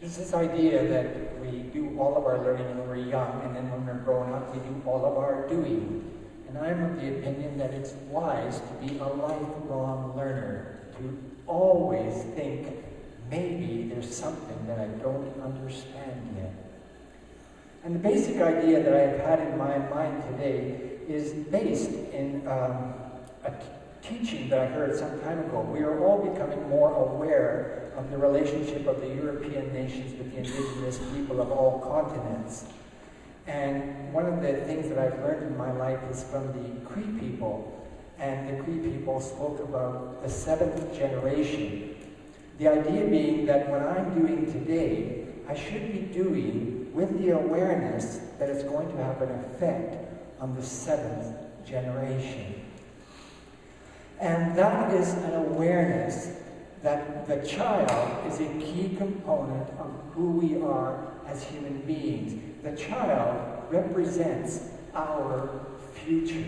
There's this idea that we do all of our learning when we're young, and then when we're grown up, we do all of our doing. And I'm of the opinion that it's wise to be a lifelong learner, to always think, maybe there's something that I don't understand yet. And the basic idea that I've had in my mind today is based in a teaching that I heard some time ago. We are all becoming more aware of the relationship of the European nations with the indigenous people of all continents. And one of the things that I've learned in my life is from the Cree people. And the Cree people spoke about the 7th generation. The idea being that what I'm doing today, I should be doing with the awareness that it's going to have an effect on the 7th generation. And that is an awareness that the child is a key component of who we are as human beings. The child represents our future.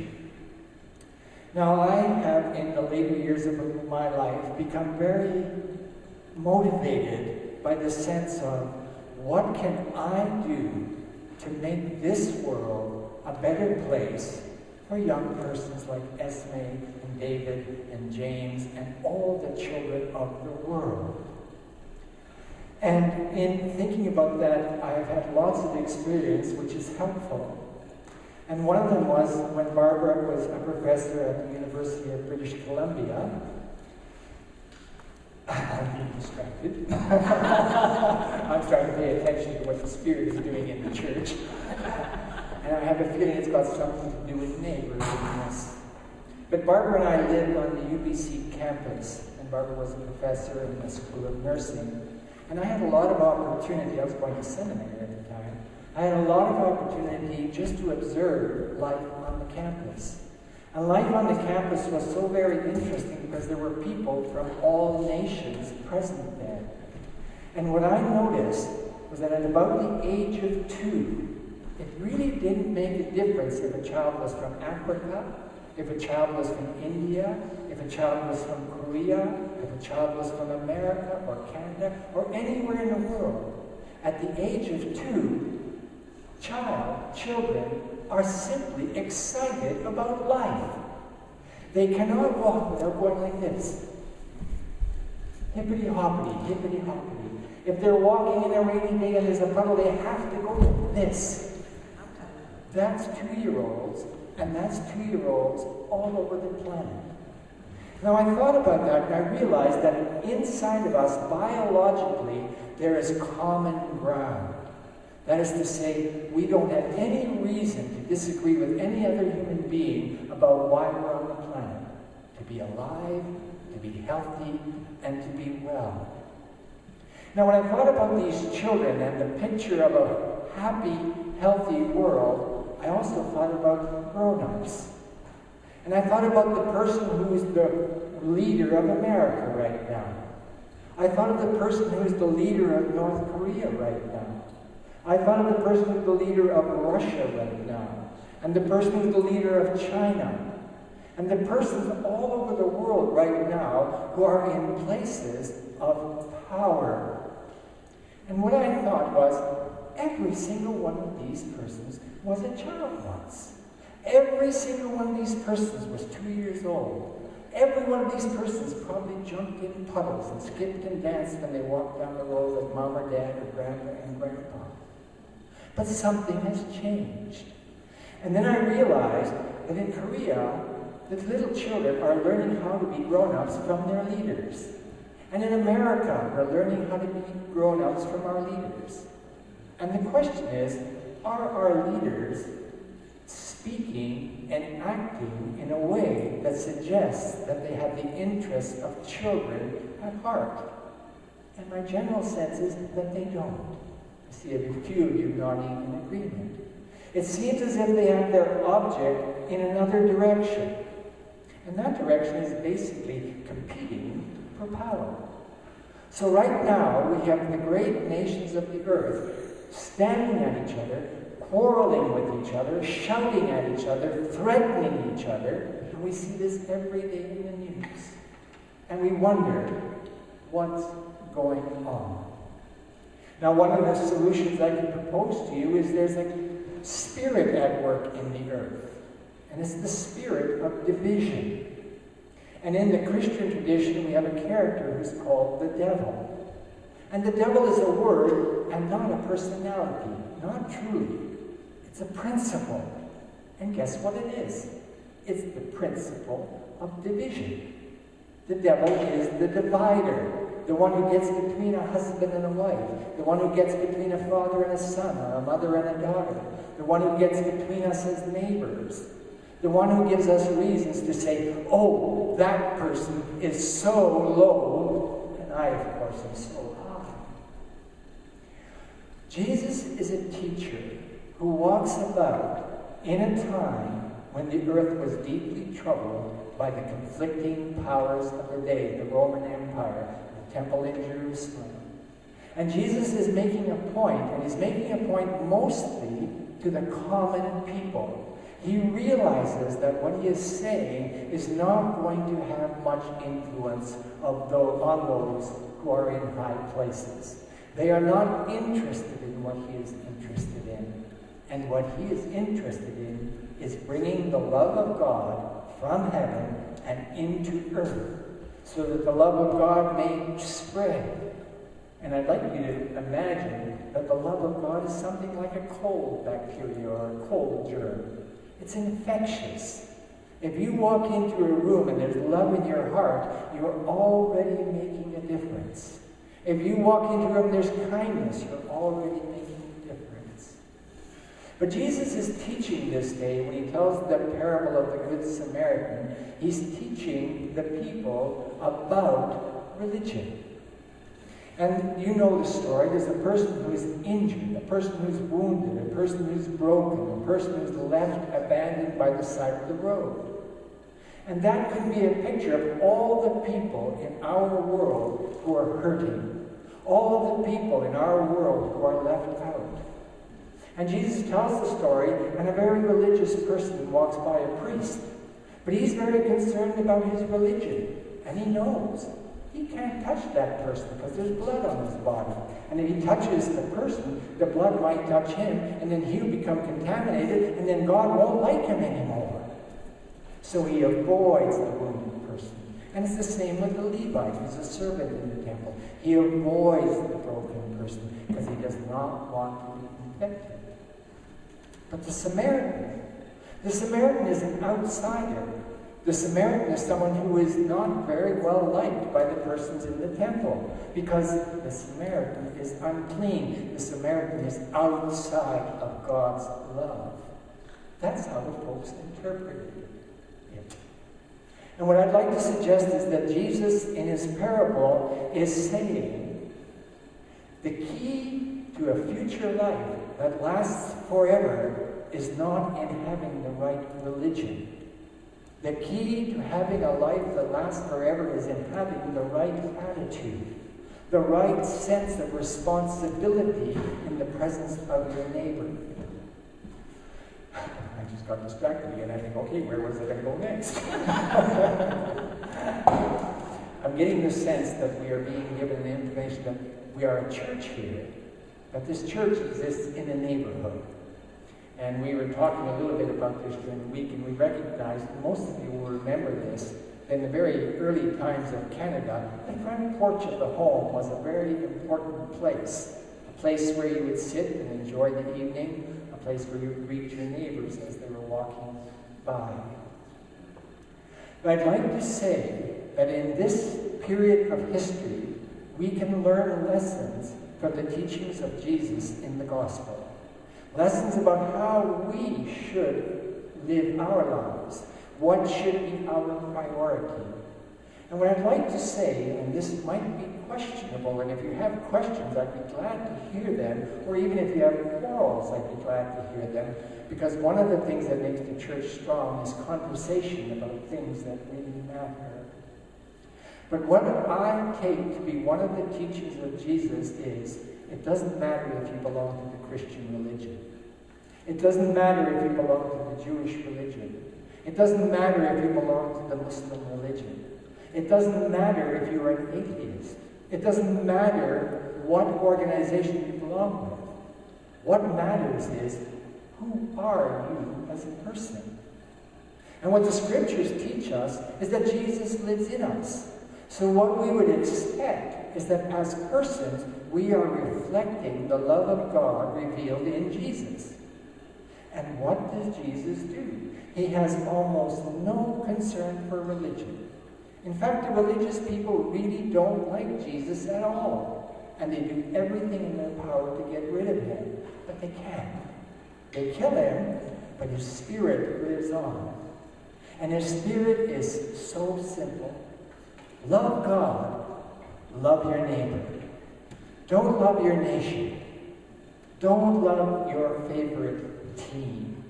Now, I have, in the later years of my life, become very motivated by the sense of, what can I do to make this world a better place for young persons like Esme and David and James and all the children of the world? And in thinking about that, I've had lots of experience which is helpful. And one of them was when Barbara was a professor at the University of British Columbia. I'm being distracted. I'm starting to pay attention to what the Spirit is doing in the church. And I have a feeling it's got something to do with neighborliness. But Barbara and I lived on the UBC campus, and Barbara was a professor in the School of Nursing. And I had a lot of opportunity. I was going to seminary at the time. I had a lot of opportunity just to observe life on the campus. And life on the campus was so very interesting because there were people from all nations present there. And what I noticed was that at about the age of 2, it really didn't make a difference if a child was from Africa, if a child was from India, if a child was from Korea, if a child was from America or Canada or anywhere in the world. At the age of 2, children are simply excited about life. They cannot walk without going like this. Hippity-hoppity, hippity-hoppity. If they're walking in a rainy day and there's a puddle, they have to go like this. That's 2-year-olds, and that's 2-year-olds all over the planet. Now, I thought about that, and I realized that inside of us, biologically, there is common ground. That is to say, we don't have any reason to disagree with any other human being about why we're on the planet. To be alive, to be healthy, and to be well. Now, when I thought about these children and the picture of a happy, healthy world, I also thought about grown-ups. And I thought about the person who is the leader of America right now. I thought of the person who is the leader of North Korea right now. I thought of the person who's the leader of Russia right now, and the person who's the leader of China, and the persons all over the world right now who are in places of power. And what I thought was, every single one of these persons was a child once. Every single one of these persons was 2 years old. Every one of these persons probably jumped in puddles and skipped and danced when they walked down the road with mom or dad or grandma and grandpa. But something has changed. And then I realized that in Korea, the little children are learning how to be grown-ups from their leaders. And in America, we're learning how to be grown-ups from our leaders. And the question is, are our leaders speaking and acting in a way that suggests that they have the interests of children at heart? And my general sense is that they don't. I see a few of you nodding in agreement. It seems as if they have their object in another direction. And that direction is basically competing for power. So right now, we have the great nations of the earth standing at each other, quarreling with each other, shouting at each other, threatening each other. And we see this every day in the news. And we wonder, what's going on? Now, one of the solutions I can propose to you is there's a spirit at work in the earth, and it's the spirit of division. And in the Christian tradition, we have a character who's called the devil. And the devil is a word and not a personality, not truly. It's a principle. And guess what it is? It's the principle of division. The devil is the divider, the one who gets between a husband and a wife, the one who gets between a father and a son, or a mother and a daughter, the one who gets between us as neighbors, the one who gives us reasons to say, oh, that person is so low, and I, of course, am so high. Jesus is a teacher who walks about in a time when the earth was deeply troubled by the conflicting powers of the day, the Roman Empire, the temple in Jerusalem. And Jesus is making a point, and he's making a point mostly to the common people. He realizes that what he is saying is not going to have much influence on those who are in high places. They are not interested in what he is interested in. And what he is interested in is bringing the love of God from heaven and into earth, so that the love of God may spread. And I'd like you to imagine that the love of God is something like a cold bacteria or a cold germ. It's infectious. If you walk into a room and there's love in your heart, you're already making a difference. If you walk into a room and there's kindness, you're already making a difference. But Jesus is teaching this day, when he tells the parable of the Good Samaritan, he's teaching the people about religion. And you know the story. There's a person who is injured, a person who's wounded, a person who's broken, a person who's left abandoned by the side of the road. And that could be a picture of all the people in our world who are hurting, all the people in our world who are left out. And Jesus tells the story, and a very religious person walks by a priest. But he's very concerned about his religion, and he knows he can't touch that person because there's blood on his body. And if he touches the person, the blood might touch him, and then he'll become contaminated, and then God won't like him anymore. So he avoids the wounded person. And it's the same with the Levite, who's a servant in the temple. He avoids the broken person because he does not want to be infected. But the Samaritan is an outsider. The Samaritan is someone who is not very well liked by the persons in the temple, because the Samaritan is unclean. The Samaritan is outside of God's love. That's how the folks interpreted it. And what I'd like to suggest is that Jesus, in his parable, is saying the key to a future life that lasts forever is not in having the right religion. The key to having a life that lasts forever is in having the right attitude, the right sense of responsibility in the presence of your neighbor. I just got distracted again. I think, okay, where was I going to go next? I'm getting the sense that we are being given the information that we are a church here, that this church exists in a neighborhood. And we were talking a little bit about this during the week, and we recognized, most of you will remember this, in the very early times of Canada, the front porch of the home was a very important place. A place where you would sit and enjoy the evening, a place where you would greet your neighbors as they were walking by. But I'd like to say that in this period of history, we can learn lessons from the teachings of Jesus in the gospel. Lessons about how we should live our lives. What should be our priority? And what I'd like to say, and this might be questionable, and if you have questions, I'd be glad to hear them, or even if you have quarrels, I'd be glad to hear them, because one of the things that makes the church strong is conversation about things that really matter. But what I take to be one of the teachings of Jesus is, it doesn't matter if you belong to the Christian religion. It doesn't matter if you belong to the Jewish religion. It doesn't matter if you belong to the Muslim religion. It doesn't matter if you're an atheist. It doesn't matter what organization you belong with. What matters is, who are you as a person? And what the scriptures teach us is that Jesus lives in us. So what we would expect is that as persons, we are reflecting the love of God revealed in Jesus. And what does Jesus do? He has almost no concern for religion. In fact, the religious people really don't like Jesus at all. And they do everything in their power to get rid of him. But they can't. They kill him, but his spirit lives on. And his spirit is so simple. Love God, love your neighbor. Don't love your nation. Don't love your favorite team.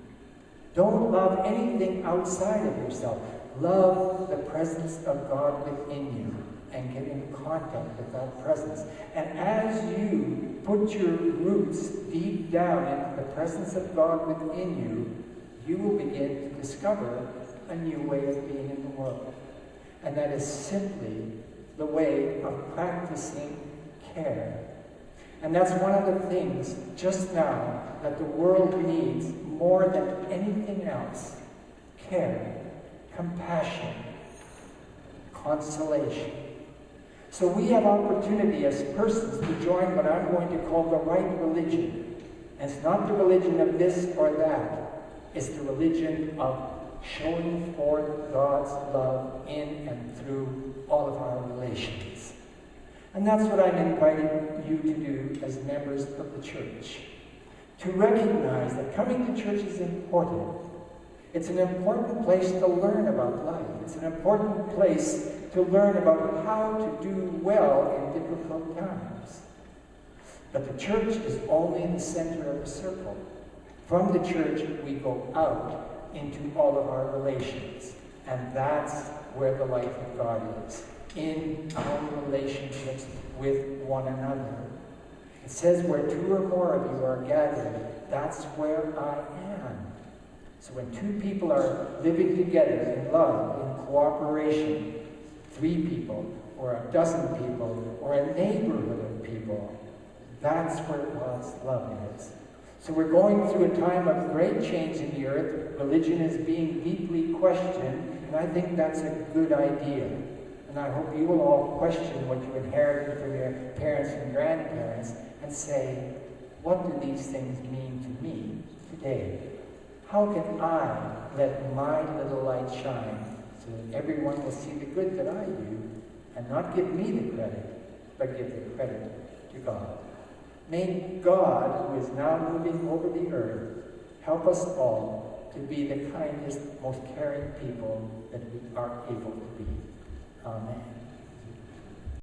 Don't love anything outside of yourself. Love the presence of God within you and get in contact with that presence. And as you put your roots deep down into the presence of God within you, you will begin to discover a new way of being in the world. And that is simply the way of practicing care. And that's one of the things just now that the world needs more than anything else. Care, compassion, consolation. So we have opportunity as persons to join what I'm going to call the right religion. And it's not the religion of this or that. It's the religion of showing forth God's love in and through all of our relations. And that's what I'm inviting you to do as members of the church. To recognize that coming to church is important. It's an important place to learn about life. It's an important place to learn about how to do well in difficult times. But the church is only the center of the circle. From the church, we go out into all of our relations. And that's where the life of God is, in our relationships with one another. It says, where two or more of you are gathered, that's where I am. So when two people are living together in love, in cooperation, 3 people, or a dozen people, or a neighborhood of people, that's where God's love is. So we're going through a time of great change in the earth. Religion is being deeply questioned, and I think that's a good idea. And I hope you will all question what you inherited from your parents and grandparents and say, what do these things mean to me today? How can I let my little light shine so that everyone will see the good that I do and not give me the credit, but give the credit to God? May God, who is now moving over the earth, help us all to be the kindest, most caring people that we are able to be. Amen.